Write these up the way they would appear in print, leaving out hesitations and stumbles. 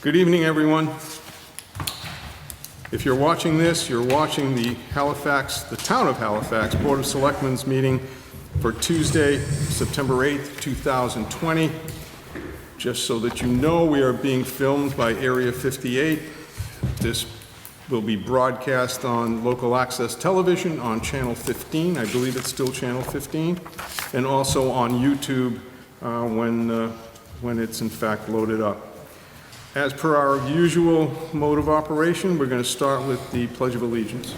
Good evening, everyone. If you're watching this, you're watching the Town of Halifax Board of Selectmen's meeting for Tuesday, September 8th, 2020. Just so that you know, we are being filmed by Area 58. This will be broadcast on local access television on Channel 15. I believe it's still Channel 15. And also on YouTube when it's in fact loaded up. As per our usual mode of operation, we're going to start with the Pledge of Allegiance.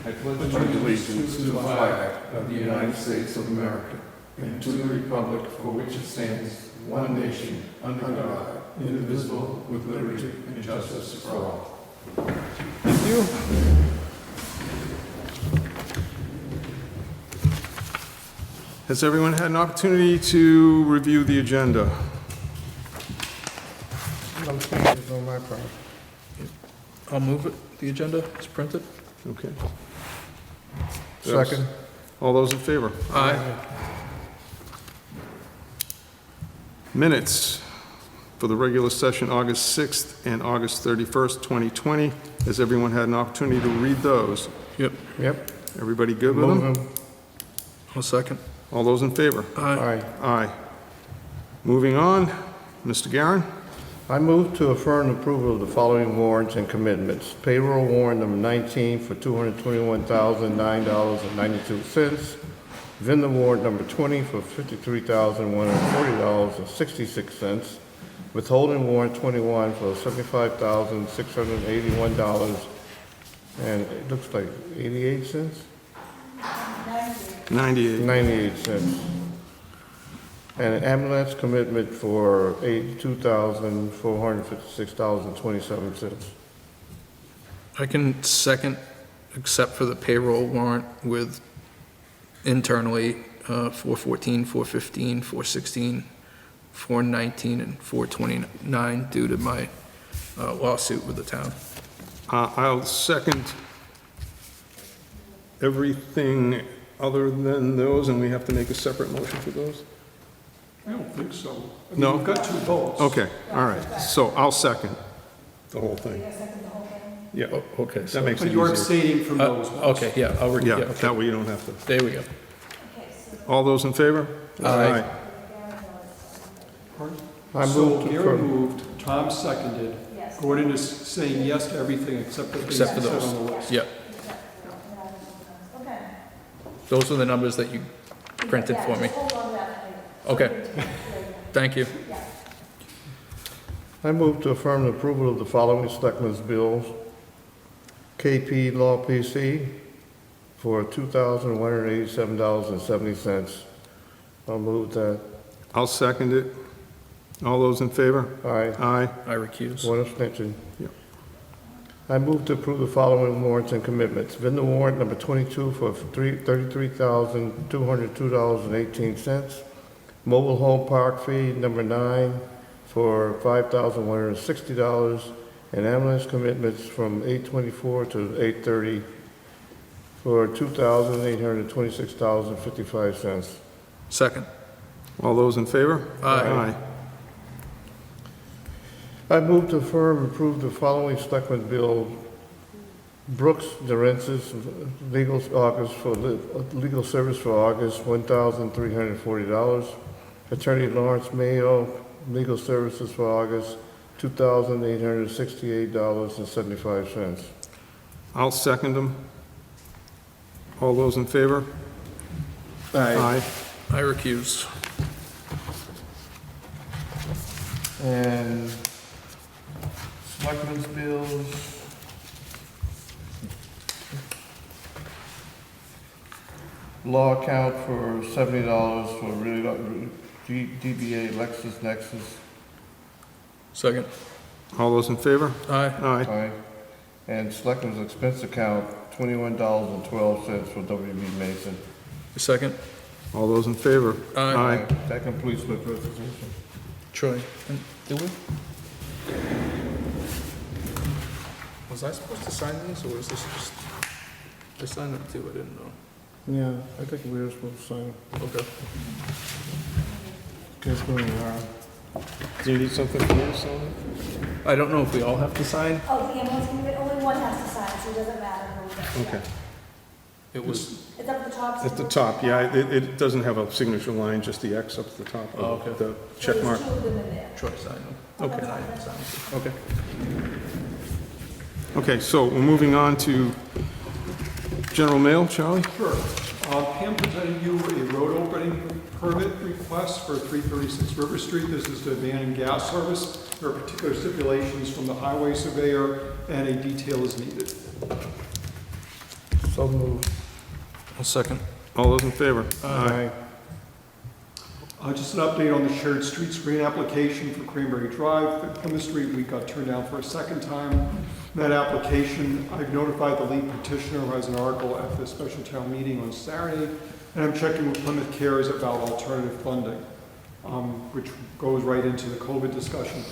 I pledge allegiance to the flag of the United States of America and to the republic for which it stands, one nation, under God, indivisible, with liberty and justice for all. Thank you. Has everyone had an opportunity to review the agenda? No changes on my part. I'll move it, the agenda is printed. Okay. Second. All those in favor? Aye. Minutes for the regular session, August 6th and August 31st, 2020. Has everyone had an opportunity to read those? Yep, Yep. Everybody good with them? Move them. I'll second. All those in favor? Aye. Aye. Aye. Moving on, Mr. Garin? I move to affirm approval of the following warrants and commitments. Payroll warrant number 19 for $221,009.92. Vendor warrant number 20 for $53,140.66. Withholding warrant 21 for $75,681 and it looks like 88 cents? 98. 98 cents. And an ambulance commitment for $82,456.27. I can second, except for the payroll warrant with internally 414, 415, 416, 419, and 429 due to my lawsuit with the town. I'll second everything other than those, and we have to make a separate motion for those? I don't think so. I mean, No? We've got two votes. Okay, all right. So I'll second the whole thing. Yeah, Okay. that makes But it you're easier. abstaining from those votes. Okay, yeah, I'll, Yeah, okay. that way you don't have to. There we go. All those in favor? Aye. I So move to Gary affirm. moved, Tom seconded. Gordon is saying yes to everything except the things Except for said those. on the list. Yep. Those are the numbers that you printed for me. Okay. Thank you. I move to affirm the approval of the following selectmen's bills. KP Law PC for $2,187.70. I'll move that. I'll second it. All those in favor? Aye. Aye. I recuse. One abstention. Yep. I move to approve the following warrants and commitments. Vendor warrant number 22 for $33,202.18. Mobile home park fee number 9 for $5,160. And ambulance commitments from 8/24 to 8/30 for $2,826.55. Second. All those in favor? Aye. I move to affirm and approve the following selectmen's bill. Brooks Durensis, legal service for August, $1,340. Attorney Lawrence Mayo, legal services for August, $2,868.75. I'll second them. All those in favor? Aye. I recuse. And selectmen's bills. Law account for $70 for DBA LexisNexis. Second. All those in favor? Aye. Aye. Aye. And selectmen's expense account, $21.12 for WB Mason. Second. All those in favor? Aye. That completes my presentation. Troy. And do we? Was I supposed to sign these, or was this just, I signed them too, I didn't know. Yeah, I think we were supposed to sign. Okay. Guess where we are. Do you need something from me, Sally? I don't know if we all have to sign. Oh, the ambulance committee, only one has to sign, so it doesn't matter who does it. Okay. It was, It's up at the top. At the top, yeah, it doesn't have a signature line, just the X up at the top. Oh, okay. The check mark. There's two of them in there. Troy signed them. Okay. And I didn't sign them. Okay. Okay, so we're moving on to general mail, Charlie? Sure. Pam presented you a road opening permit request for 336 River Street. This is to abandon gas service. There are particular stipulations from the highway surveyor, and a detail is needed. So moved. I'll second. All those in favor? Aye. Just an update on the shared street screen application for Cranberry Drive. The Plymouth Street, we got turned down for a second time. That application, I've notified the lead petitioner who has an article at the special town meeting on Saturday, and I'm checking with Plymouth Cares about alternative funding, which goes right into the COVID discussion.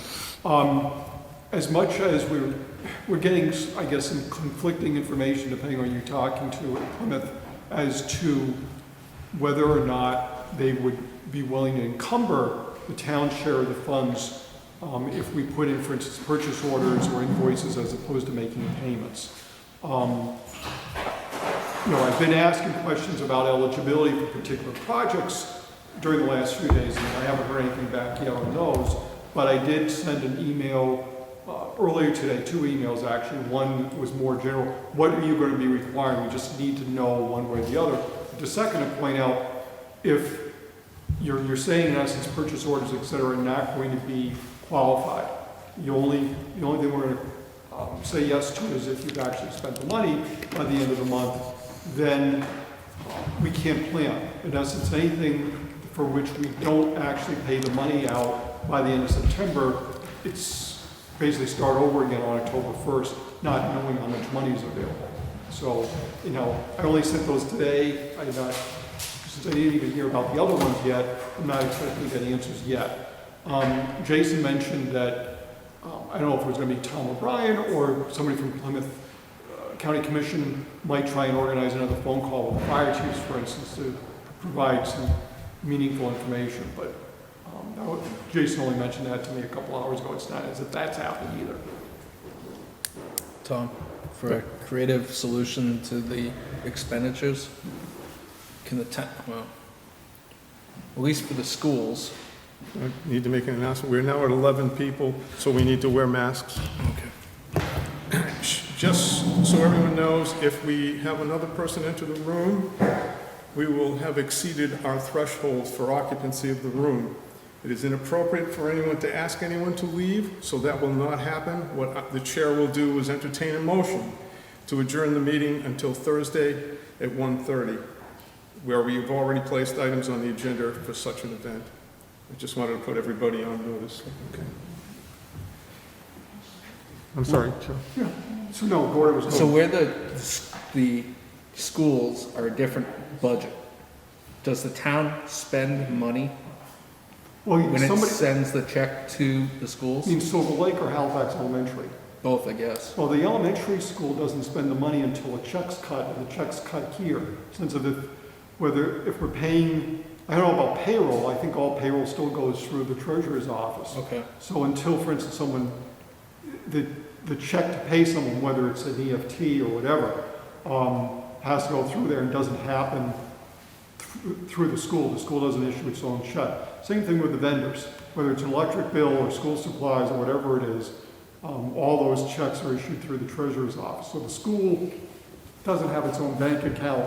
As much as we're getting, I guess, some conflicting information, depending on who you're talking to at Plymouth, as to whether or not they would be willing to encumber the town share of the funds if we put in, for instance, purchase orders or invoices as opposed to making payments. I've been asking questions about eligibility for particular projects during the last few days, and I haven't heard anything back yet on those, but I did send an email earlier today, 2 emails actually. One was more general, what are you going to be requiring? We just need to know one way or the other. The second, to point out, if you're saying in essence purchase orders, et cetera, are not going to be qualified. The only thing we're going to say yes to is if you've actually spent the money by the end of the month, then we can't plan. In essence, anything for which we don't actually pay the money out by the end of September, it's basically start over again on October 1st, not knowing how much money is available. So, I only sent those today. Since I didn't even hear about the other ones yet, I'm not expecting to get answers yet. Jason mentioned that, I don't know if it was going to be Tom O'Brien or somebody from Plymouth County Commission might try and organize another phone call with the fire chiefs, for instance, to provide some meaningful information. But Jason only mentioned that to me a couple hours ago. It's not as if that's happened either. Tom, for a creative solution to the expenditures, can the town, well, at least for the schools. I need to make an announcement. We're now at 11 people, so we need to wear masks. Okay. Just so everyone knows, if we have another person enter the room, we will have exceeded our threshold for occupancy of the room. It is inappropriate for anyone to ask anyone to leave, so that will not happen. What the chair will do is entertain a motion to adjourn the meeting until Thursday at 1:30, where we have already placed items on the agenda for such an event. I just wanted to put everybody on notice. Okay. I'm sorry, Joe. Yeah. So no, Gordon was. So where the schools are a different budget, does the town spend money Well, when it somebody, sends the check to the schools? in Silver Lake or Halifax Elementary? Both, I guess. Well, the elementary school doesn't spend the money until a check's cut, and the check's cut here. Since if we're paying, I don't know about payroll, I think all payroll still goes through the treasurer's office. Okay. So until, for instance, the check to pay someone, whether it's an EFT or whatever, has to go through there and doesn't happen through the school. The school doesn't issue its own check. Same thing with the vendors, whether it's an electric bill or school supplies or whatever it is, all those checks are issued through the treasurer's office. So the school doesn't have its own bank account.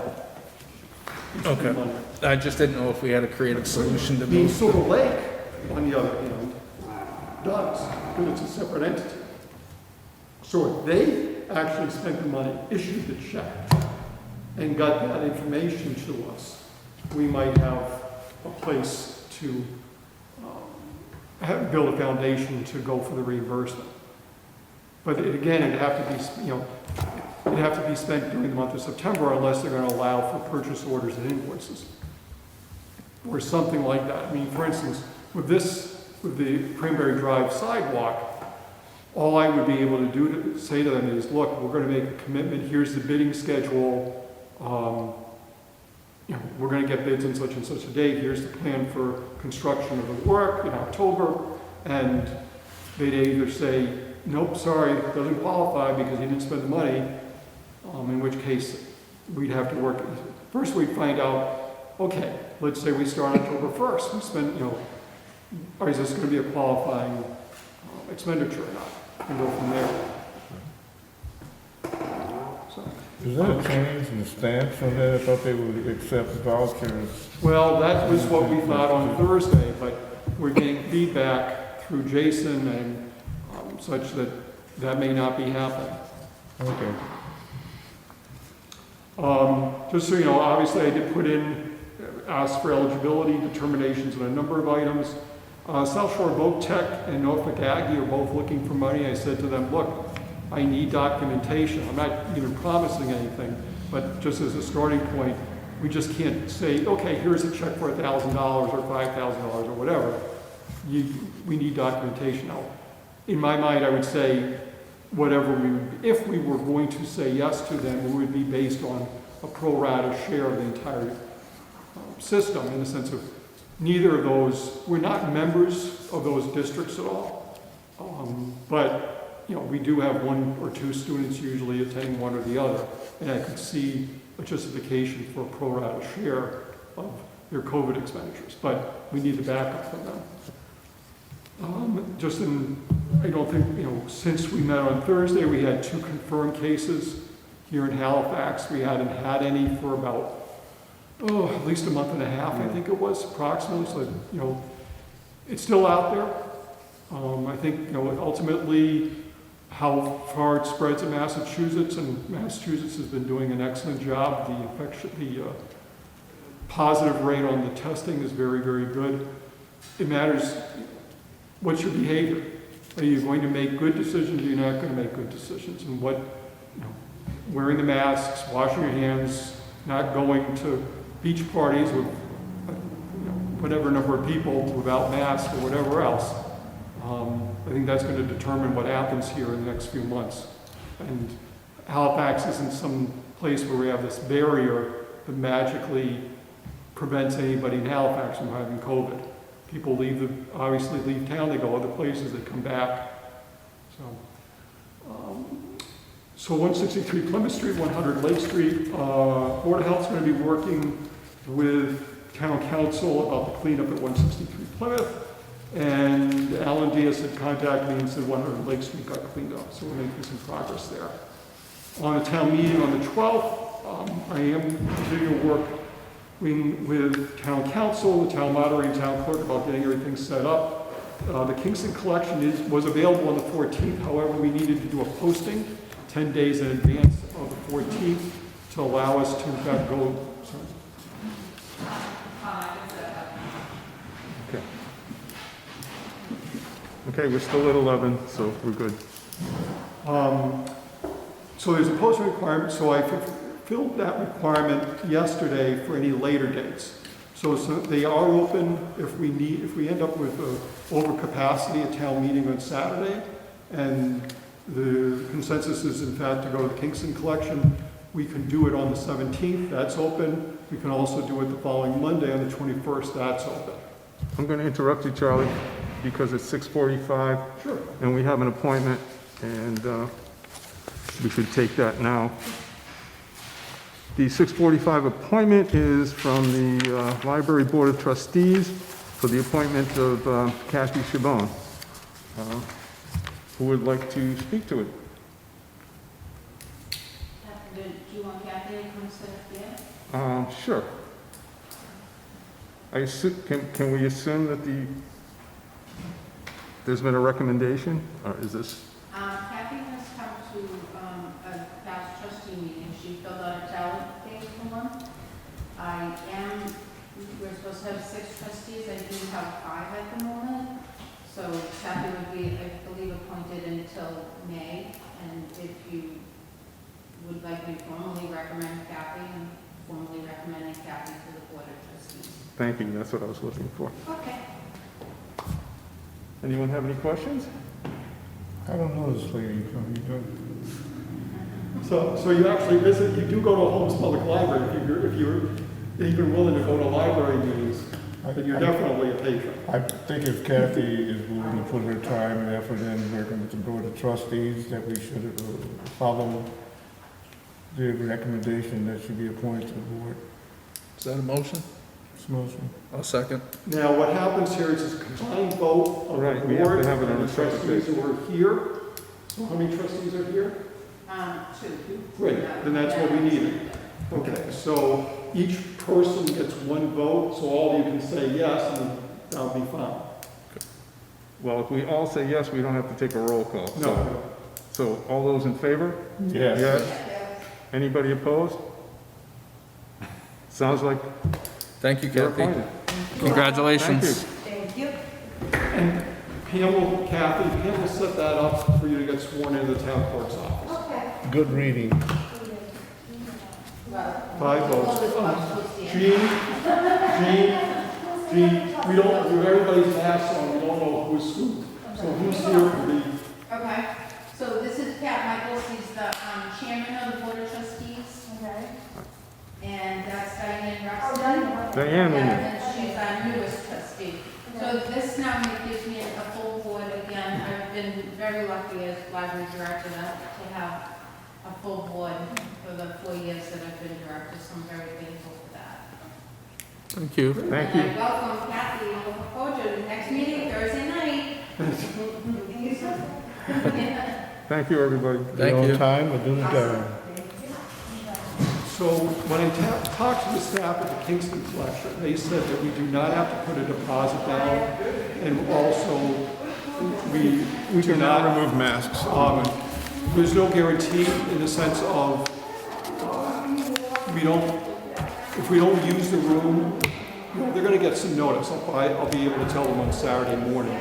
Okay. I just didn't know if we had a creative solution to The move. Silver Lake, on the other hand, does, because it's a separate entity. So if they actually spent the money, issued the check, and got that information to us, we might have a place to build a foundation to go for the reimbursement. But it'd have to be, it'd have to be spent during the month of September unless they're going to allow for purchase orders and invoices. Or something like that. I mean, for instance, with the Cranberry Drive sidewalk, all I would be able to do to say to them is, look, we're going to make a commitment, here's the bidding schedule, we're going to get bids on such and such a date, here's the plan for construction of the work in October, and they'd either say, nope, sorry, doesn't qualify because you didn't spend the money, in which case we'd have to work. First we'd find out, okay, let's say we start October 1st, we spend, or is this going to be a qualifying expenditure or not? And go from there. So, Is that a change in the stance on that? I thought they would accept vouchers. well, that was what we thought on Thursday, but we're getting feedback through Jason and such that that may not be happening. Okay. Just so you know, obviously I did put in, ask for eligibility determinations on a number of items. South Shore Boat Tech and Norfolk Aggie are both looking for money. I said to them, look, I need documentation. I'm not even promising anything, but just as a starting point, we just can't say, okay, here's a check for $1,000 or $5,000 or whatever. We need documentation. Now, in my mind, I would say whatever if we were going to say yes to them, it would be based on a pro rata share of the entire system, in the sense of neither of those, we're not members of those districts at all. But we do have one or two students usually attending one or the other, and I could see a justification for a pro rata share of their COVID expenditures, but we need the backup from them. I don't think, since we met on Thursday, we had 2 confirmed cases here in Halifax. We hadn't had any for about, at least a month and a half, I think it was, approximately. So, it's still out there. I think, ultimately, how far it spreads in Massachusetts, and Massachusetts has been doing an excellent job. The positive rate on the testing is very, very good. It matters, what's your behavior? Are you going to make good decisions, or are you not going to make good decisions? And wearing the masks, washing your hands, not going to beach parties with whatever number of people without masks or whatever else. I think that's going to determine what happens here in the next few months. And Halifax isn't some place where we have this barrier that magically prevents anybody in Halifax from having COVID. People obviously leave town, they go other places, they come back. So 163 Plymouth Street, 100 Lake Street, Board of Health's going to be working with Town Council about the cleanup at 163 Plymouth. And Alan Diaz had contacted me and said 100 Lake Street got cleaned up, so we're making some progress there. On the town meeting on the 12th, I am continuing to work with town council, the town moderator, and town clerk about getting everything set up. The Kingston collection was available on the 14th, however, we needed to do a posting 10 days in advance of the 14th to allow us to, in fact, go. Sorry. Okay. Okay, we're still at 11, so we're good. So there's a posting requirement, so I filled that requirement yesterday for any later dates. So they are open if we end up with overcapacity at town meeting on Saturday, and the consensus is in fact to go to the Kingston collection. We can do it on the 17th, that's open. We can also do it the following Monday on the 21st, that's open. I'm going to interrupt you, Charlie, because it's 6:45. Sure. And we have an appointment, and we should take that now. The 6:45 appointment is from the Library Board of Trustees for the appointment of Kathy Chabon. Who would like to speak to it? Do you want Kathy to come sit up here? Sure. Can we assume that there's been a recommendation, or is this? Kathy has come to a past trustee meeting. She filled out a talent page for one. We're supposed to have 6 trustees. I do have 5 at the moment. So Kathy would be, I believe, appointed until May. And if you would like me to formally recommend Kathy, I'm formally recommending Kathy to the Board of Trustees. Thank you, that's what I was looking for. Okay. Anyone have any questions? I don't know this lady, so you don't. So you actually visit, you do go to Holmes Public Library if you're even willing to go to library meetings. but you're definitely a patron. I think if Kathy is willing to put her time and effort in working with the Board of Trustees, that we should follow the recommendation that she be appointed to the board. Is that a motion? This motion. I'll second. Now, what happens here is it's a combined vote of Right, the we have to board have it on and a the separate trustees basis. who are here. So how many trustees are here? 2. Great, then that's what we needed. Okay, so each person gets one vote, so all of you can say yes, and that'll be fine. Well, if we all say yes, we don't have to take a roll call. No, So all those in favor? Yes. Yes. Anybody opposed? Sounds like Thank you, you're Kathy. appointed. Congratulations. Thank Thank you. and Pam will set that up for you to get sworn into the town clerk's office. Okay. Good reading. Well, 5 all votes. this box was the- Jean, we don't, with everybody's masks on, we don't know who's who. So who's here for the, Okay, so this is Pat Michaels, he's the chairman of the board of trustees, Okay. and that's Diane Oh, Ruxton. done. Diane, we need. And she's our newest trustee. So this now gives me a full board again. I've been very lucky as library director to have a full board for the 4 years that I've been director, so I'm very thankful for that. Thank you. Thank And you. I welcome Kathy, and look forward to the next meeting Thursday night. Thank you, everybody. Thank Do it you. on time or do the time. so when I talked to the staff at the Kingston collection, they said that we do not have to put a deposit down, and also we We do can now not, remove masks. there's no guarantee in the sense of, if we don't use the room, you know, they're gonna get some notice. I'll be able to tell them on Saturday morning,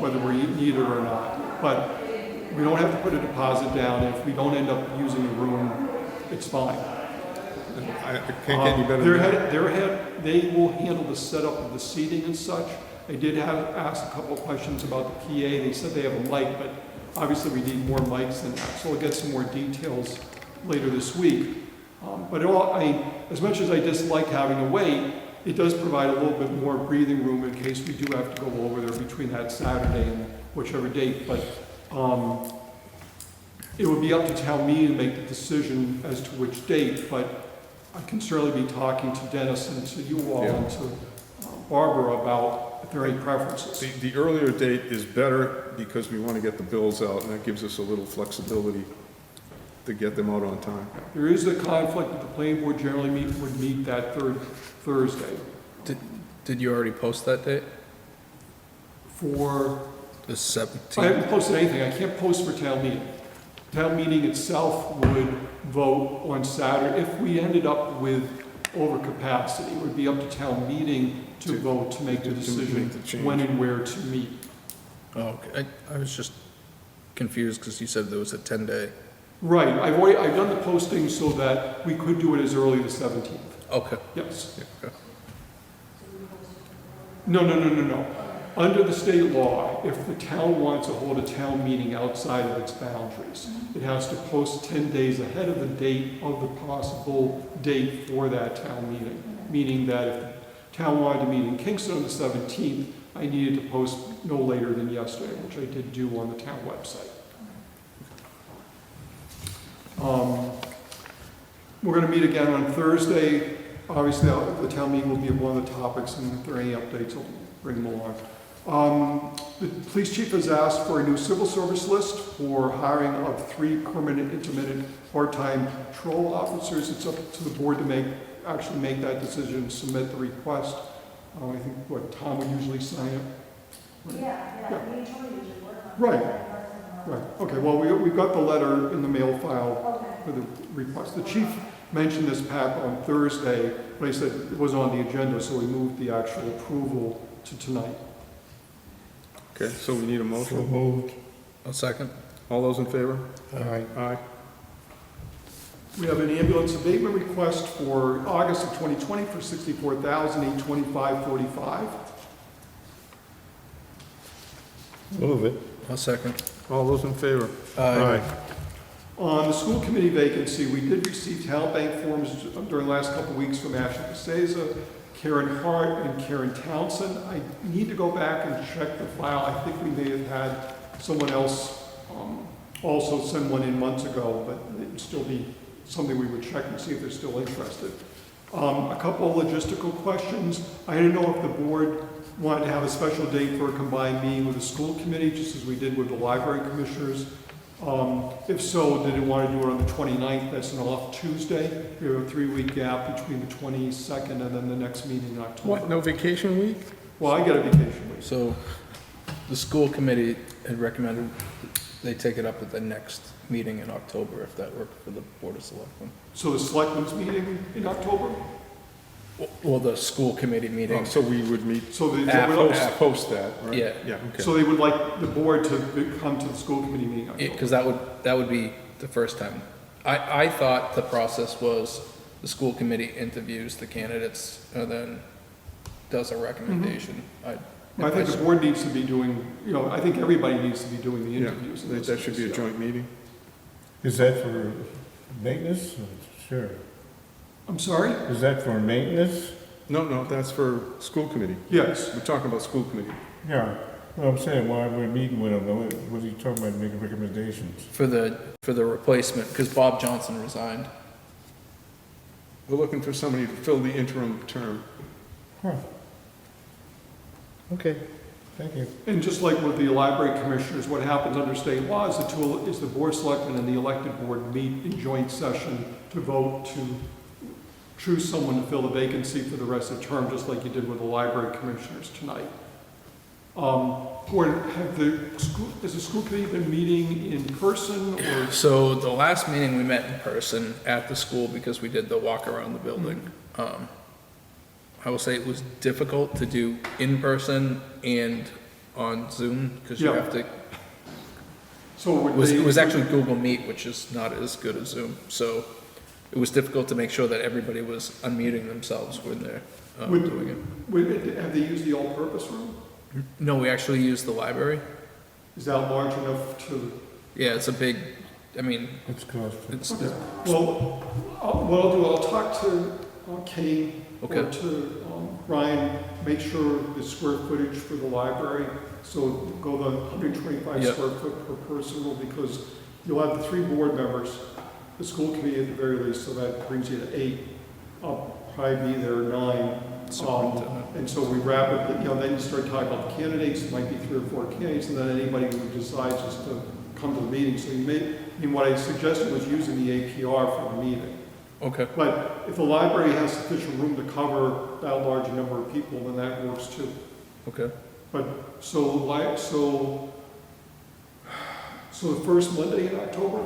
whether we need it or not. But we don't have to put a deposit down. If we don't end up using the room, it's fine. I can't get any better than that. They will handle the setup of the seating and such. I did ask a couple of questions about the PA. They said they have a mic, but obviously we need more mics than that. So I'll get some more details later this week. But as much as I dislike having to wait, it does provide a little bit more breathing room in case we do have to go over there between that Saturday and whichever date. But it would be up to town meeting to make the decision as to which date, but I can certainly be talking to Dennis and to you all Yeah. and to Barbara about if there are any preferences. The earlier date is better because we want to get the bills out, and that gives us a little flexibility to get them out on time. There is a conflict that the planning board generally would meet that third Thursday Did you already post that date? for, The I 17th? haven't posted anything, I can't post for town meeting. Town meeting itself would vote on Saturday. If we ended up with overcapacity, it would be up to town meeting to vote to make the to make decision the change. when and where to meet. Oh, okay. I was just confused because you said there was a 10-day. Right, I've done the posting so that we could do it as early as the 17th. Okay. Yes. Yeah, okay. No. Under the state law, if the town wants to hold a town meeting outside of its boundaries, it has to post 10 days ahead of the date of the possible date for that town meeting. Meaning that if the town wanted to meet in Kingston on the 17th, I needed to post no later than yesterday, which I did do on the town website. We're going to meet again on Thursday. Obviously, the town meeting will be one of the topics, and if there are any updates, I'll bring them along. The police chief has asked for a new civil service list for hiring of 3 permanent, intermittent, part-time patrol officers. It's up to the board to actually make that decision, submit the request. I think, Tom would usually sign it. Yeah, me and Tony usually work on it. Right. Right, okay, well, we got the letter in the mail file Okay. for the request. The chief mentioned this, Pat, on Thursday, but he said it wasn't on the agenda, so we moved the actual approval to tonight. Okay, so we need a So motion. moved. A second? All those in favor? Aye. Aye. We have an ambulance abatement request for August of 2020 for $64,825.45. Move it. A second. All those in favor? Aye. On the school committee vacancy, we did receive talent bank forms during the last couple of weeks from Ashley Caseza, Karen Hart and Karen Townsend. I need to go back and check the file. I think we may have had someone else also send one in months ago, but it would still be something we would check and see if they're still interested. A couple of logistical questions. I didn't know if the board wanted to have a special date for a combined meeting with the school committee, just as we did with the library commissioners. If so, did it want to do it on the 29th? That's an off Tuesday. We have a 3-week gap between the 22nd and then the next meeting in October. What, no vacation week? Well, I get a vacation week. So the school committee had recommended they take it up at the next meeting in October, if that worked for the Board of Selectmen. So the selectmen's meeting in October? Well, the school committee Oh, meeting. so we would meet, So they post that, right? Yeah. Yeah, okay. so they would like the board to come to the school committee meeting in October? Because that would be the first time. I thought the process was the school committee interviews the candidates and then does a recommendation. I think the board needs to be doing, I think everybody needs to be doing the Yeah, interviews. that should be a joint meeting. Is that for maintenance? Sure. I'm sorry? Is that for maintenance? No, that's for school committee. Yes. We're talking about school committee. Yeah. Well, I'm saying, while we're meeting with them, what are you talking about, making recommendations? For the replacement, because Bob Johnson resigned. We're looking for somebody to fill the interim term. Huh. Okay, thank you. And just like with the library commissioners, what happens under state law is the board of selectmen and the elected board meet in joint session to vote to choose someone to fill the vacancy for the rest of the term, just like you did with the library commissioners tonight. Has the school committee been meeting in person or? So the last meeting we met in person at the school because we did the walk around the building. I will say it was difficult to do in person and on Zoom because you Yeah. have to. So It was actually Google Meet, which is not as good as Zoom. So it was difficult to make sure that everybody was unmuting themselves when they're doing it. Have they used the all-purpose room? No, we actually used the library. Is that large enough to? Yeah, it's a big. I mean, It's cost. it's Okay. Well, what I'll do, I'll talk to Kenny or Okay. to Ryan, make sure the square footage for the library, so go the 125 Yep. square foot per person rule, because you'll have the 3 board members, the school committee at the very least, so that brings you to 8. I'll probably be there 9. Superintendent. And so we rapidly, then you start talking about the candidates, it might be 3 or 4 candidates, and then anybody who decides just to come to the meeting. So what I suggested was using the APR for the meeting. okay. But if the library has sufficient room to cover that large a number of people, then that works too. Okay. But, so the first Monday in October?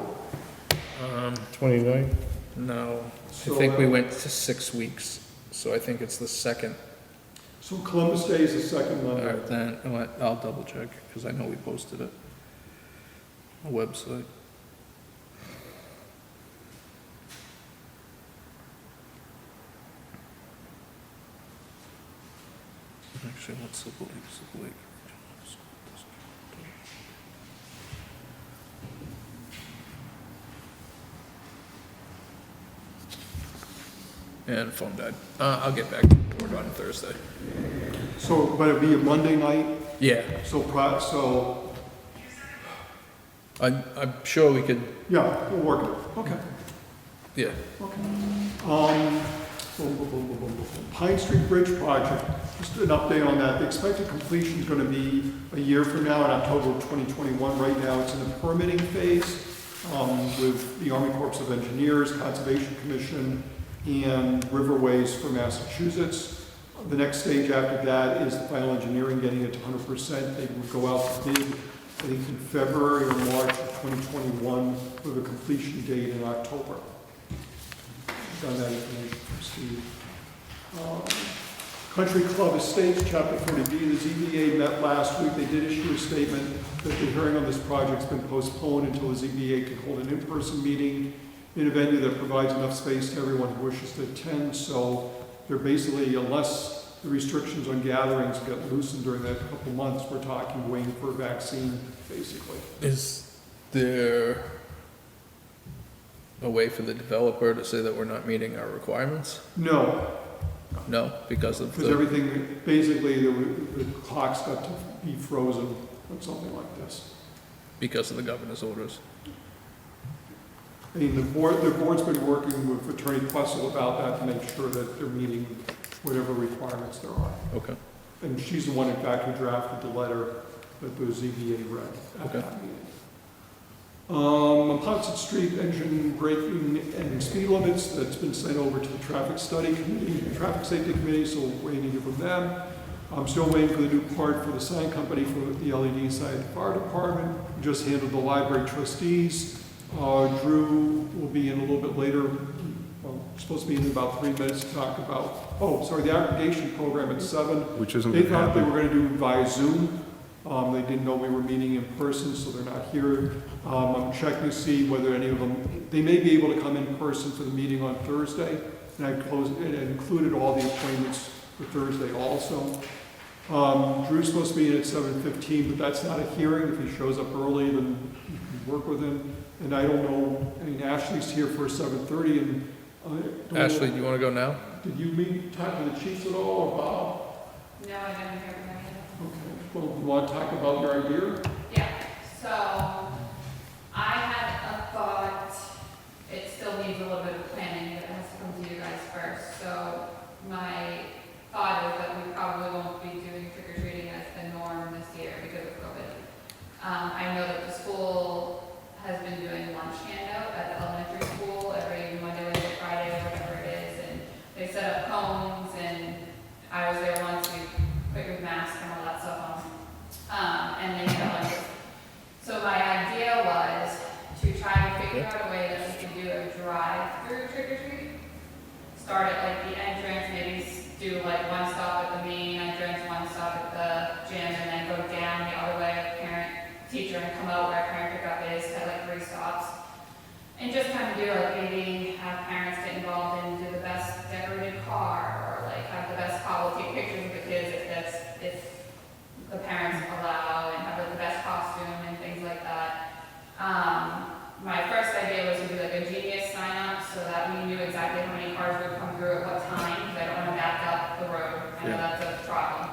29? No, So, I think we went to 6 weeks, so I think it's the second. So Columbus Day is the second All Monday. right, then I'll double check because I know we posted it on the website. Actually, what's the week? And phone died. I'll get back to the board on Thursday. So, but it'd be a Monday night, Yeah, so, I'm sure we could, yeah, we'll work it. Okay. yeah. Pine Street Bridge project, just an update on that. The expected completion is going to be a year from now in October of 2021. Right now, it's in the permitting phase with the Army Corps of Engineers, Conservation Commission, and Riverways for Massachusetts. The next stage after that is the final engineering, getting it to 100%. They would go out to bid, I think, in February or March of 2021 with a completion date in October. Got that information from Steve. Country Club Estates, Chapter 40B, the ZBA met last week. They did issue a statement that the hearing on this project's been postponed until the ZBA can hold an in-person meeting in a venue that provides enough space to everyone who wishes to attend. So they're basically, unless the restrictions on gatherings get loosened during that couple months, we're talking waiting for a vaccine, basically. Is there a way for the developer to say that we're not meeting our requirements? No, no. No, because of Because the, everything, basically, the clock's got to be frozen or something like this. because of the governor's orders. I mean, the board's been working with Attorney Questle about that to make sure that they're meeting whatever requirements there are. Okay. And she's the one, in fact, who drafted the letter that the ZBA read at Okay. that meeting. On Ponset Street, engine braking and speed limits, that's been sent over to the traffic study committee, traffic safety committee, so we're waiting to hear from them. I'm still waiting for the new part for the sign company for the LED sign at the fire department. Just handled the library trustees. Drew will be in a little bit later, well, supposed to be in about 3 minutes to talk about, the aggregation program at 7. Which isn't They gonna thought they happen. were gonna do it via Zoom. They didn't know we were meeting in person, so they're not here. I'm checking to see whether any of them, they may be able to come in person for the meeting on Thursday. And I included all the appointments for Thursday also. Drew's supposed to be in at 7:15, but that's not a hearing. If he shows up early, then you can work with him. And I don't know, I mean, Ashley's here for 7:30, and I don't know- Ashley, do you want to go now? Did you talk to the chiefs at all, or Bob? No, I didn't hear from anyone. Okay, well, you want to talk about your idea? Yeah, so I had a thought, it still needs a little bit of planning, but it has to come to you guys first. So my thought is that we probably won't be doing trick or treating as the norm this year because of COVID. I know that the school has been doing lunch handout at the elementary school every Monday, Wednesday, Friday, or whatever it is, and they set up cones, and I was there once, we put your mask and all that stuff on, and they had lunches. So my idea was to try to figure out a way that we could do a drive-through trick-or-treat. Start at like the entrance, maybe do like one stop at the main entrance, one stop at the gym, and then go down the other way of parent, teacher, and come out where parent pickup is at like 3 stops. And just kind of do like maybe have parents get involved and do the best decorated car, or like have the best car, we'll take pictures of the kids if the parents allow, and have like the best costume and things like that. My first idea was to do like a genius sign up so that we knew exactly how many cars would come through at what time, because I don't want to back up the road. I know that's a problem.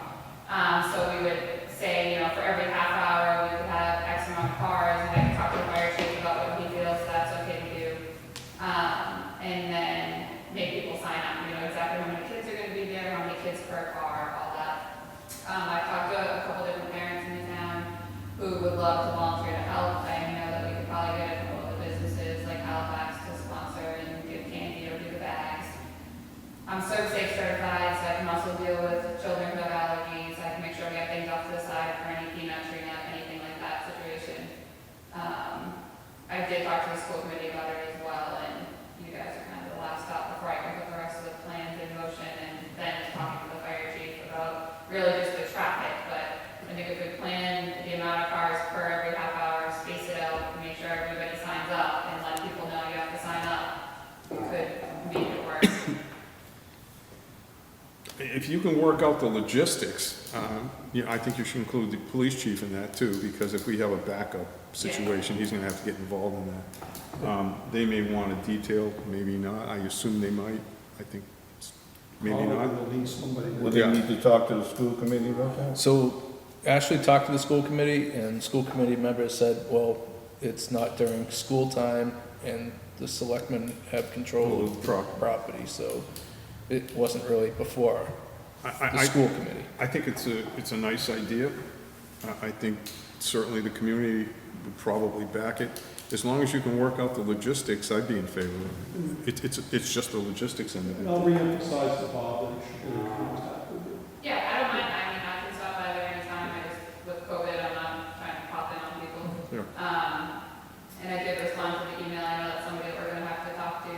So we would say, for every half hour, we could have X amount of cars, and I could talk to the fire chief about what he feels that's okay to do. And then make people sign up, exactly how many kids are going to be there, how many kids per car, all that. I talked to a couple different parents in the town who would love to volunteer to help. I know that we could probably get a couple of the businesses like Halifax to sponsor and give candy or do the bags. I'm safe certified, so I can also deal with children who have allergies. I can make sure we have things off to the side for any peanut, tree nut, anything like that situation. I did talk to the school committee about it as well, and you guys are kind of the last stop before I can put the rest of the plans in motion, and then talking to the fire chief about really just the traffic. But I think a good plan, the amount of cars per every half hour, space it out, make sure everybody signs up, and let people know you have to sign up. You could make it work. If you can work out the logistics, I think you should include the police chief in that too, because if we have a backup situation, he's gonna have to get involved in that. They may want a detail, maybe not, I assume they might, I think, maybe not. Probably need somebody. Would they need to talk to the school committee about that? So Ashley talked to the school committee, and school committee members said, well, it's not during school time, and the selectmen have control of the property, so it wasn't really before the school committee. I think it's a nice idea. I think certainly the community would probably back it. As long as you can work out the logistics, I'd be in favor of it. It's just the logistics end of And it. I'll reemphasize to Bob that he should get in contact with you. Yeah, I don't mind. I mean, I can stop by there anytime. With COVID, I'm not trying to pop in on people. And I did respond to the email. I know that's somebody that we're gonna have to talk to.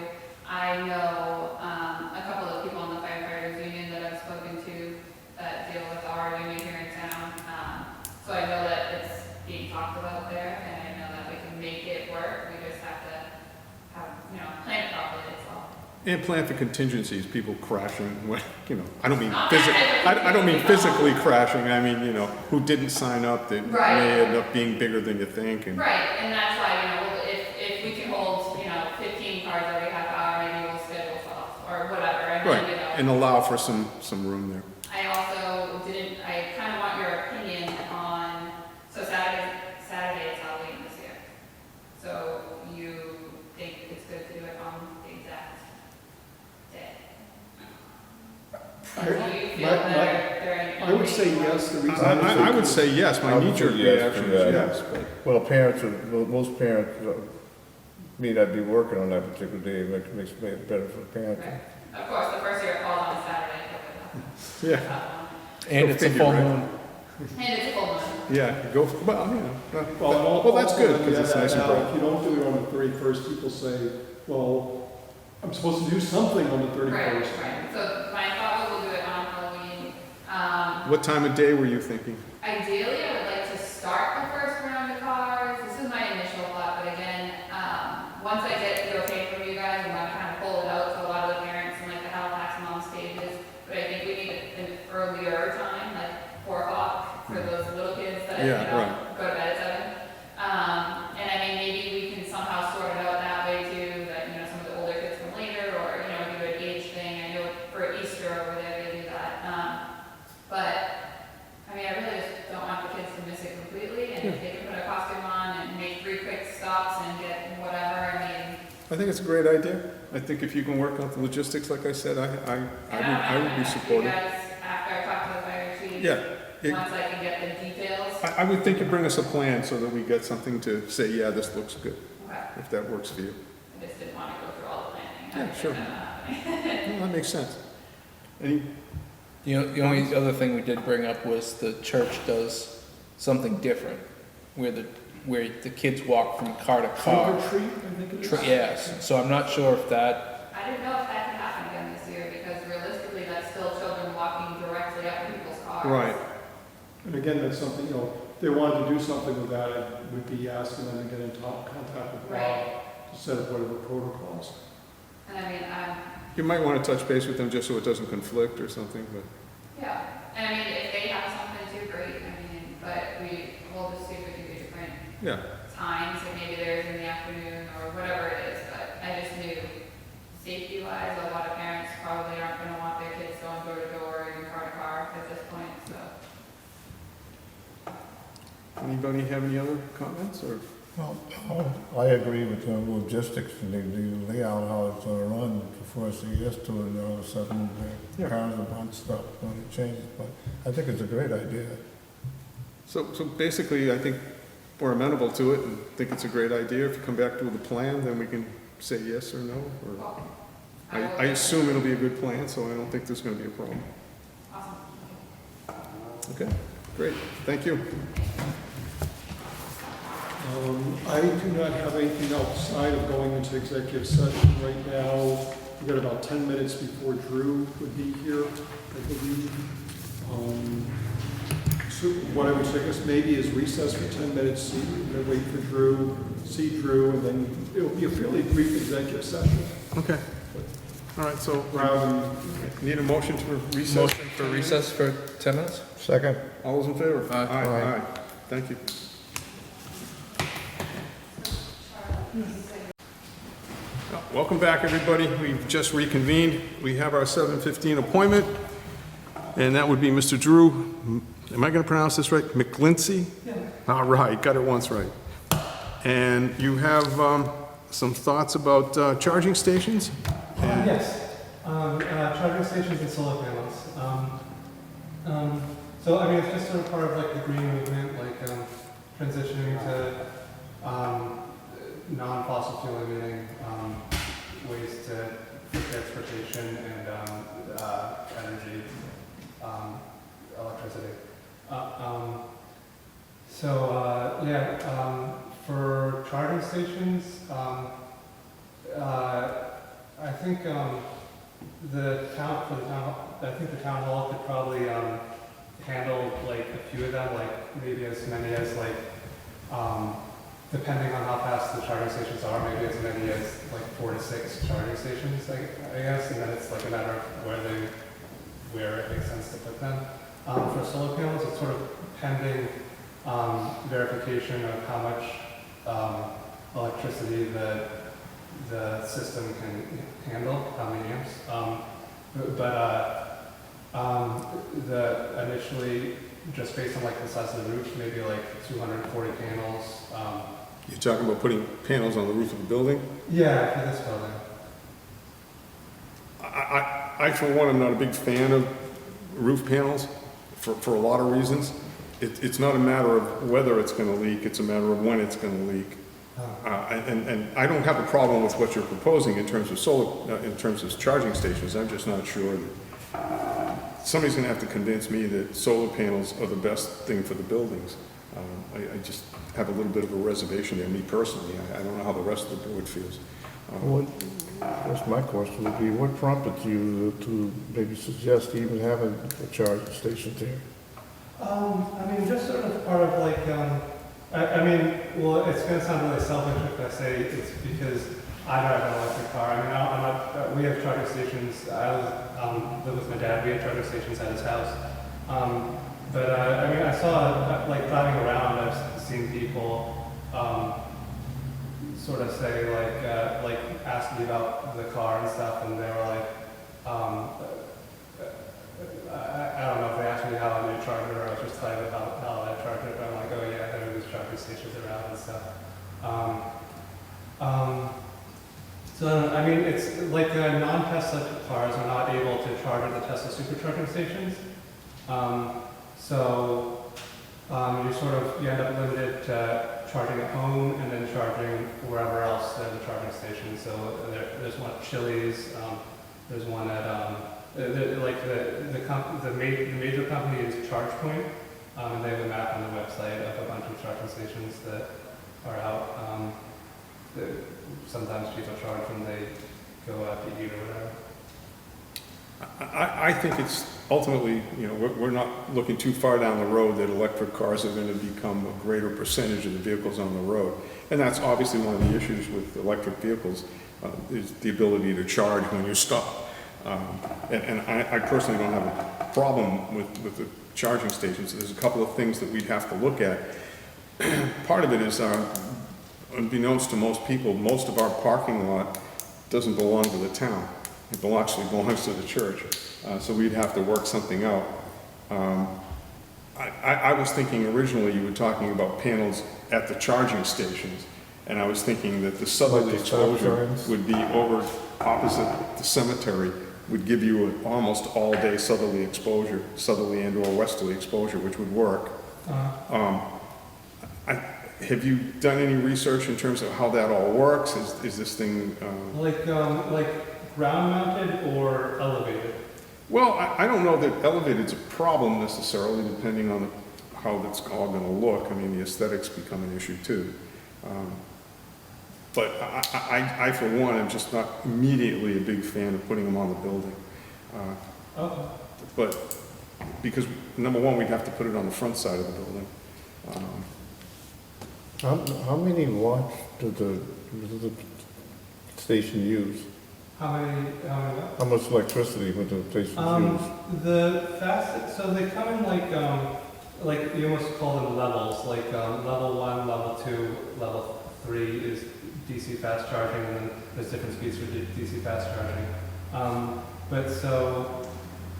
I know, a couple of people in the firefighters union that I've spoken to that deal with our union here in town. So I know that it's being talked about there, and I know that we can make it work. We just have to have, plan it properly, that's all. And plan for contingencies, people crashing, I don't mean physically crashing, I mean, who didn't sign up that Right. may end up being bigger than you think. And Right, and that's why, if we can hold, 15 cars every half hour, maybe we'll schedule 12 or whatever. And then, Right. and allow for some room there. I also didn't, I kind of want your opinion on, so Saturday is Halloween this year. So you think it's good to do it on the exact day? I- Do you feel my- better during? I would say yes, the reason. I would say yes, my I would knee-jerk say yes reaction to is that. yes, but. Well, most parents may not be working on that particular day, it makes it better for the parents. Right. Of course, the first year it falls on a Saturday. Yeah, And it's a figure, full right? moon. And it's a full moon. yeah, go, well, you know, Well, well, that's good, also, because it's yeah, nice and now, bright. If you don't do it on the 31st, people say, well, I'm supposed to do something on the 31st. Right, right. So my thought was we'll do it on Halloween. What time of day were you thinking? Ideally, I would like to start the first round of cars. This is my initial thought, but again, once I get the okay from you guys, I'm gonna kind of pull it out to a lot of the parents and like the Halifax mom stages. But I think we need an earlier time, like 4 o'clock for those little kids that, Yeah, you know, right. go to bed at 7. And I mean, maybe we can somehow sort it out that way too, that, you know, some of the older kids come later, or, you know, do an age thing. I know for Easter over there, they do that. But I mean, I really just don't want the kids to miss it completely, and if they can put a costume on and make 3 quick stops and get whatever, I mean. I think it's a great idea. I think if you can work out the logistics, like I said, I would be supportive. You guys, after I talk to the fire chief. Yeah, it- Once I can get the details. I would think you bring us a plan so that we get something to say, yeah, this looks good, Okay. if that works for you. I just didn't want to go through all the planning. Yeah, sure. Happening. No, that makes sense. Any, The only other thing we did bring up was the church does something different, where the kids walk from car to Trunk car. or treat, I think it is. Yes, so I'm not sure if that, I didn't know if that could happen again this year, because realistically, that's still children walking directly up to people's cars. right, And again, that's something, you know, if they wanted to do something with that, it would be asking them to get in contact with Bob Right. to set up whatever protocols. And I mean, you might want to touch base with them just so it doesn't conflict or something, but, yeah, and I mean, if they have something too, great, I mean, but we'll just see if we can do different yeah. times, and maybe there's in the afternoon or whatever it is, but I just knew safety-wise, a lot of parents probably aren't gonna want their kids going door to door or even car to car at this point, so. Anybody have any other comments, or? Well, I agree with the logistics and the layout, how it's gonna run, before I say yes to it, and all of a sudden, the Yeah. cars are bunched up when it changes, but I think it's a great idea. So basically, I think we're amenable to it and think it's a great idea. If you come back with a plan, then we can say yes or no, or, Well, I assume it'll be a good plan, so I don't think there's gonna be a problem. Awesome. Okay, great, thank you. I do not have anything outside of going into executive session right now. We've got about 10 minutes before Drew would be here, I believe. So what I would suggest maybe is recess for 10 minutes, wait for Drew, see Drew, and then it'll be a fairly brief executive session. Okay, all right, so Rather than need a motion to recess? motion for recess for 10 minutes? Second? All those in favor? Aye. Aye, thank you. Welcome back, everybody. We've just reconvened. We have our 7:15 appointment, and that would be Mr. Drew, am I going to pronounce this right? McGlincy? Yeah. All right, got it once right. And you have some thoughts about charging stations? Yes, charging stations and solar panels. So I mean, it's just sort of part of like the green movement, like transitioning to non-fossil fuel emitting ways for transportation and energy, electricity. For charging stations, I think the town hall could probably handle like a few of them, like maybe as many as like depending on how fast the charging stations are, maybe as many as like 4 to 6 charging stations, I guess, and then it's like a matter of where it makes sense to put them. For solar panels, it's sort of pending verification of how much electricity the system can handle, how many amps. but, initially, just based on like the size of the roof, maybe like 240 panels. You're talking about putting panels on the roof of the building? Yeah, for this building. I, for one, am not a big fan of roof panels for a lot of reasons. It's not a matter of whether it's going to leak, it's a matter of when it's going to leak. And I don't have a problem with what you're proposing in terms of solar, in terms of charging stations. I'm just not sure that somebody's going to have to convince me that solar panels are the best thing for the buildings. I just have a little bit of a reservation there, me personally. I don't know how the rest of the board feels. What, that's my question would be, what prompted you to maybe suggest even having a charging station there? I mean, just sort of part of like, I mean, well, it's going to sound really selfish if I say it's because I drive an electric car. I mean, I'm not, we have charging stations. I live with my dad. We have charging stations at his house. But I mean, I saw, like driving around, I've seen people sort of say like ask me about the car and stuff, and they were like, I don't know if they asked me how I knew charger, or I was just telling them how I charge it, but I'm like, oh yeah, there are these charging stations around and stuff. So, I mean, it's like non-Tesla cars are not able to charge at the Tesla supercharging stations. So, you end up limited to charging at home and then charging wherever else there's a charging station. So there's one at Chili's, there's one at, the major company is ChargePoint, and they have a map on the website of a bunch of charging stations that are out. Sometimes people charge when they go out to eat or whatever. I think it's ultimately, you know, we're not looking too far down the road that electric cars are going to become a greater percentage of the vehicles on the road. And that's obviously one of the issues with electric vehicles, is the ability to charge when you stop. And I personally don't have a problem with the charging stations. There's a couple of things that we'd have to look at. Part of it is, unbeknownst to most people, most of our parking lot doesn't belong to the town. It actually belongs to the church. So we'd have to work something out. I was thinking originally you were talking about panels at the charging stations, and I was thinking that the southerly Like the stop exposure signs? would be over opposite the cemetery, would give you an almost all-day southerly exposure, southerly and or westerly exposure, which would work. Have you done any research in terms of how that all works? Is this thing... Like ground mounted or elevated? Well, I don't know that elevated's a problem necessarily, depending on how that's all going to look. I mean, the aesthetics become an issue too. But I, for one, am just not immediately a big fan of putting them on the building. Okay. But because, number one, we'd have to put it on the front side of the building. How many watts does the station use? How many? How much electricity would the station use? The fastest, so they come in like you almost call them levels, like level 1, level 2, level 3 is DC fast charging, and then there's different speeds for DC fast charging. But so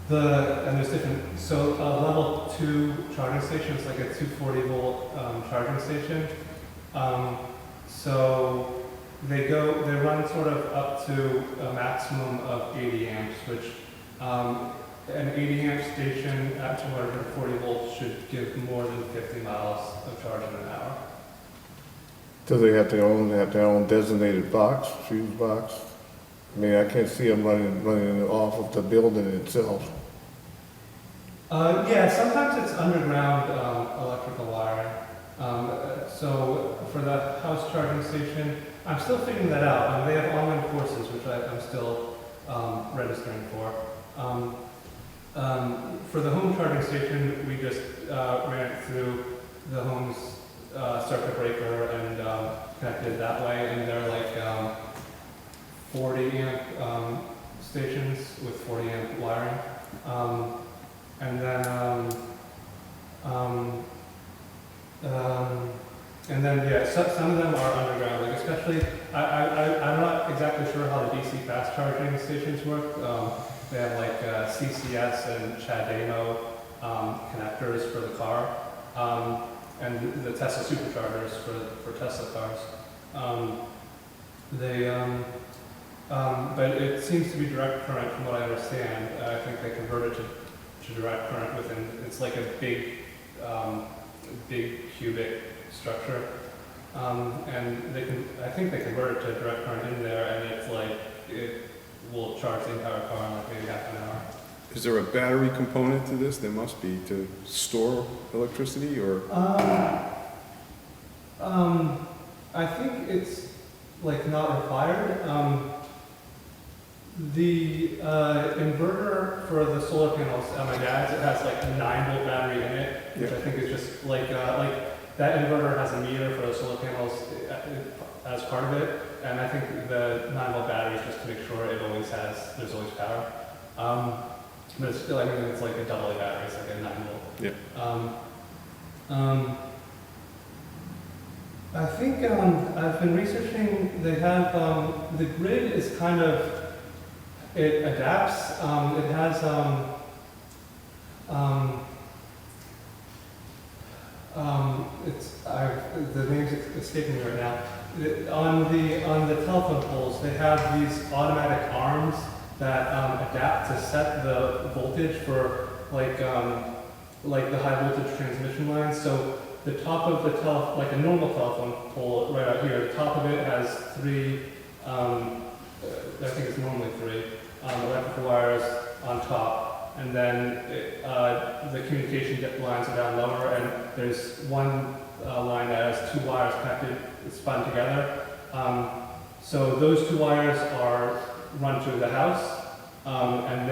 and there's different, so a level 2 charging station is like a 240 volt charging station. So they run sort of up to a maximum of 80 amps, which an 80 amp station at 240 volts should give more than 50 miles of charge in an hour. Do they have their own designated box, fuse box? I mean, I can't see them running it off of the building itself. Yeah, sometimes it's underground electrical wiring. So for the house charging station, I'm still figuring that out. They have online courses, which I'm still registering for. For the home charging station, we just ran it through the home's circuit breaker and connected that way, and they're like 40 amp stations with 40 amp wiring. And then yeah, some of them are underground, like especially, I'm not exactly sure how the DC fast charging stations work. they have like CCS and CHAdeMO connectors for the car, and the Tesla superchargers for Tesla cars. But it seems to be direct current from what I understand. I think they convert it to direct current within, it's like a big cubic structure. And I think they convert it to direct current in there, and it's like, it will charge the entire car in like maybe half an hour. Is there a battery component to this? There must be, to store electricity, or? I think it's like not required. The inverter for the solar panels at my dad's, it has like a 9-volt battery in it, which I think is just like that inverter has a meter for the solar panels as part of it, and I think the 9-volt battery is just to make sure there's always power. But it's still, I mean, it's like a AA battery, it's like a 9-volt. Yeah. I think I've been researching, they have, the grid is kind of, it adapts, it has, the name's escaping me right now. On the telephone poles, they have these automatic arms that adapt to set the voltage for like the high voltage transmission lines. So the top of the like a normal telephone pole right out here, the top of it has 3, I think it's normally 3 electrical wires on top, and then the communication lines are down lower, and there's one line that has 2 wires connected, spun together. So those 2 wires are run to the house, and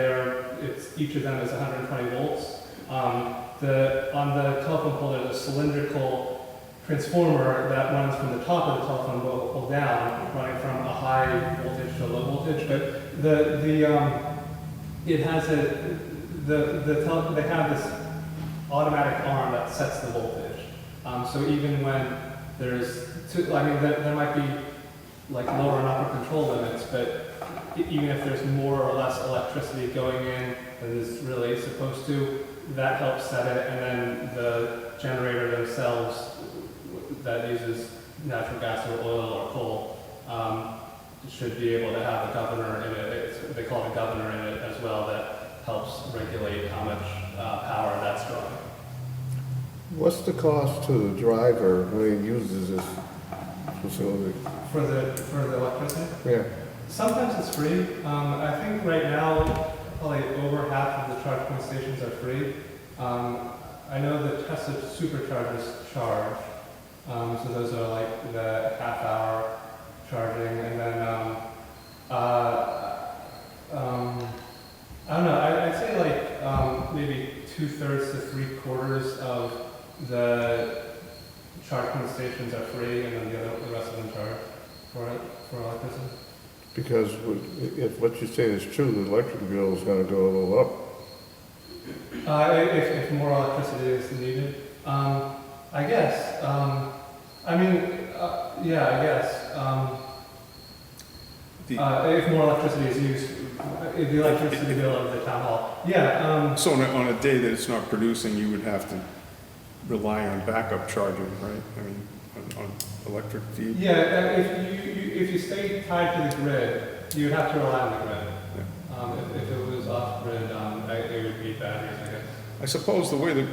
each of them is 120 volts. On the telephone pole, there's a cylindrical transformer that runs from the top of the telephone pole down, running from a high voltage to a low voltage. But it has they have this automatic arm that sets the voltage. So even when there might be like lower and upper control limits, but even if there's more or less electricity going in than is really supposed to, that helps set it, and then the generator themselves that uses natural gas or oil or coal should be able to have a governor in it. They call it a governor in it as well that helps regulate how much power that's drawing. What's the cost to the driver when he uses this facility? For the electricity? Yeah. Sometimes it's free. I think right now probably over half of the charge point stations are free. I know the Tesla superchargers charge, so those are like the half-hour charging, and then I don't know. I'd say like maybe 2/3 to 3/4 of the charge point stations are free, and then the rest of them charge for electricity. Because if what you say is true, the electric bill is going to go a little up. If more electricity is needed, I guess. Yeah, I guess. If more electricity is used, the electricity bill of the town hall. Yeah. So on a day that it's not producing, you would have to rely on backup charging, right? I mean, on electric feed? Yeah, if you stay tied to the grid, you would have to rely on the grid. If it was off grid, it would be batteries, I guess. I suppose the way that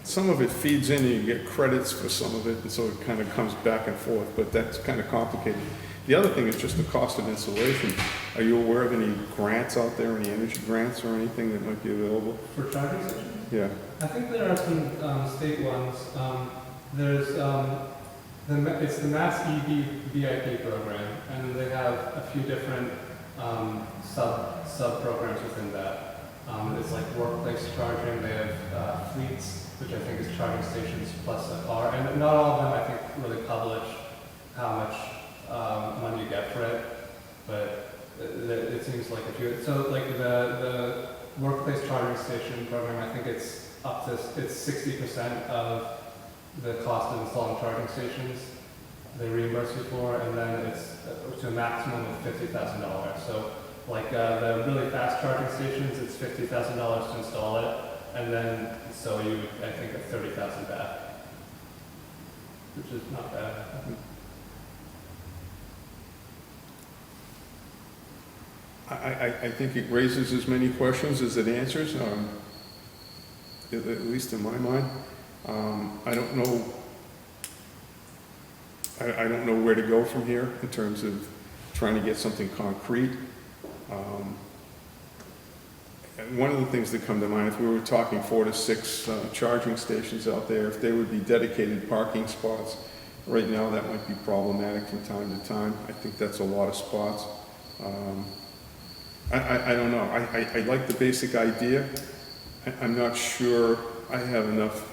some of it feeds in, you get credits for some of it, and so it kind of comes back and forth, but that's kind of complicated. The other thing is just the cost of installation. Are you aware of any grants out there, any energy grants or anything that might be available? For charging stations? Yeah. I think there are some state ones. There's it's the Mass EV VIP program, and they have a few different sub programs within that. It's like workplace charging. They have fleets, which I think is charging stations plus a car, and not all of them I think really publish how much money you get for it, but it seems like a few. So like the workplace charging station program, I think it's 60% of the cost of installing charging stations they reimburse you for, and then it's to a maximum of $50,000. So like the really fast charging stations, it's $50,000 to install it, and then so you would, I think, get 30,000 back, which is not bad. I think it raises as many questions as it answers, at least in my mind. I don't know, I don't know where to go from here in terms of trying to get something concrete. And one of the things that come to mind, if we were talking 4 to 6 charging stations out there, if they would be dedicated parking spots, right now that might be problematic from time to time. I think that's a lot of spots. I don't know. I like the basic idea. I'm not sure I have enough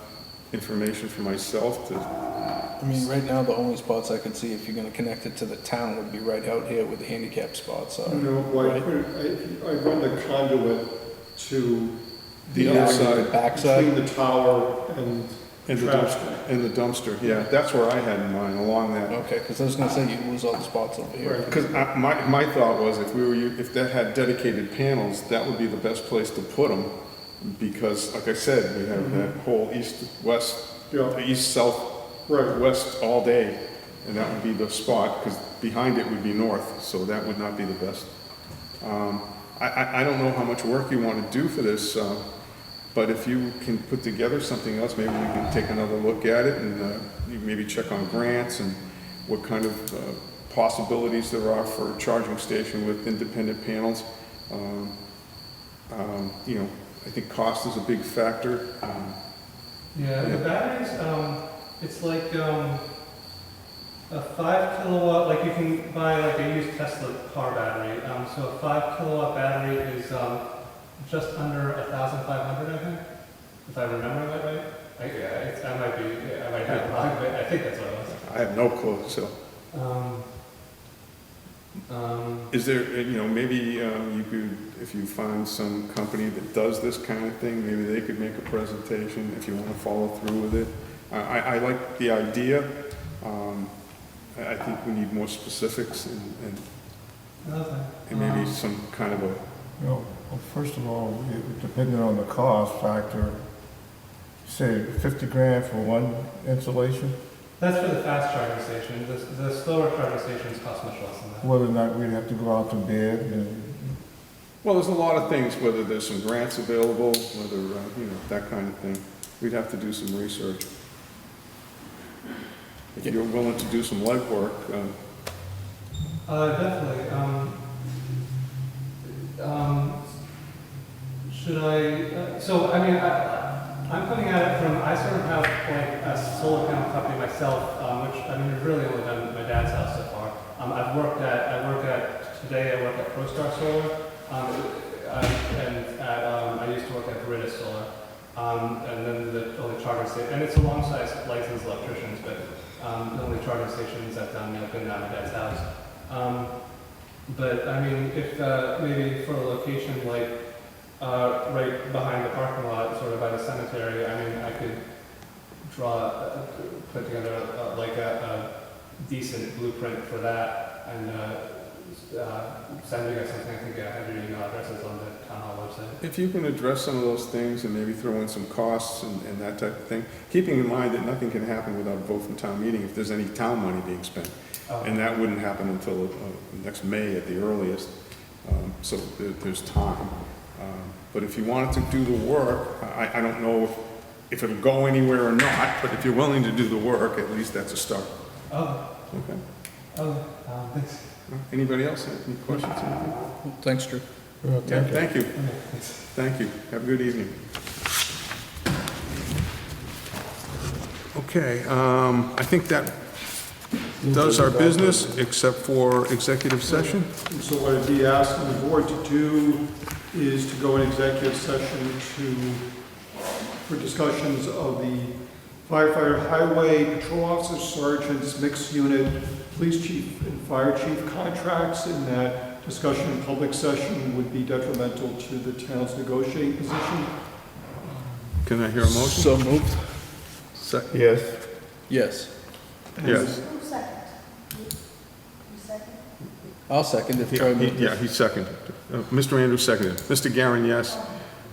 information for myself to. I mean, right now, the only spots I could see if you're gonna connect it to the town would be right out here where the handicap spots are. No, well, I run the conduit to The other outside, The backside? between the tower and and the trash. dumpster, and the dumpster, yeah, that's where I had in mind, along that. Okay, because I was gonna say you'd lose all the spots over here. Right. Because my thought was if that had dedicated panels, that would be the best place to put them. Because, like I said, we have that whole east-west, Yeah, east-south, right. west all day. And that would be the spot, because behind it would be north, so that would not be the best. I don't know how much work you want to do for this, but if you can put together something else, maybe we can take another look at it and maybe check on grants and what kind of possibilities there are for a charging station with independent panels. You know, I think cost is a big factor. Yeah, the batteries, it's like a 5 kilowatt, like you can buy like a used Tesla car battery. So a 5 kilowatt battery is just under 1,500, I think, if I remember that right. I might be, I might have it wrong, but I think that's what it was. I have no clue, so. Is there, you know, maybe you could, if you find some company that does this kind of thing, maybe they could make a presentation if you want to follow through with it. I like the idea. I think we need more specifics and maybe some kind of a, Well, first of all, depending on the cost factor, say 50 grand for one installation, That's for the fast charging station. The slower charging stations cost much less than that. whether or not we'd have to go out to bid and well, there's a lot of things, whether there's some grants available, whether, you know, that kind of thing. We'd have to do some research. If you're willing to do some legwork, Definitely. Should I, so, I mean, I'm coming at it from, I sort of have like a solar panel company myself, which, I mean, we've really only done at my dad's house so far. I work at ProStar Solar, I used to work at Veritas Solar. And then the only charging station, and it's alongside licensed electricians, but the only charging stations I've done have been at my dad's house. But I mean, if maybe for a location like right behind the parking lot, sort of by the cemetery, I mean, I could put together like a decent blueprint for that and send you guys something. I think I have your email addresses on the town hall website. if you can address some of those things and maybe throw in some costs and that type of thing, keeping in mind that nothing can happen without a vote from town meeting if there's any town money being spent. And that wouldn't happen until next May at the earliest, so there's time. But if you wanted to do the work, I don't know if it'll go anywhere or not, but if you're willing to do the work, at least that's a start. Oh, Okay. thanks. Anybody else have any questions? Anything? Thanks, Drew. Yeah, thank you. Okay, thanks. Thank you. Have a good evening. Okay, I think that does our business, except for executive session. And so what I'd be asking the board to do is to go in executive session for discussions of the firefighter, highway, patrol officer, sergeants, mixed unit, police chief, and fire chief contracts, and that discussion in public session would be detrimental to the town's negotiating position. Can I hear a motion? So moved? Second. yes. Yes. Yes. Who second? You second? I'll second if Troy moved Yeah, it. he seconded. Mr. Andrews seconded. Mr. Garin, yes.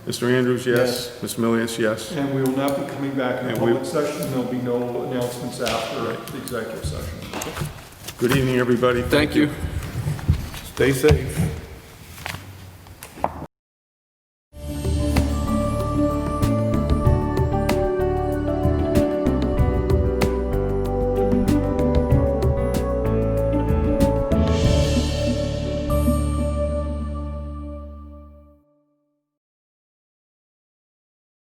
Mr. Andrews, yes. Ms. Milius, yes. And we will not be coming back in a And we- public session. There'll be no announcements after the executive session. Good evening, everybody. Thank you. Stay safe.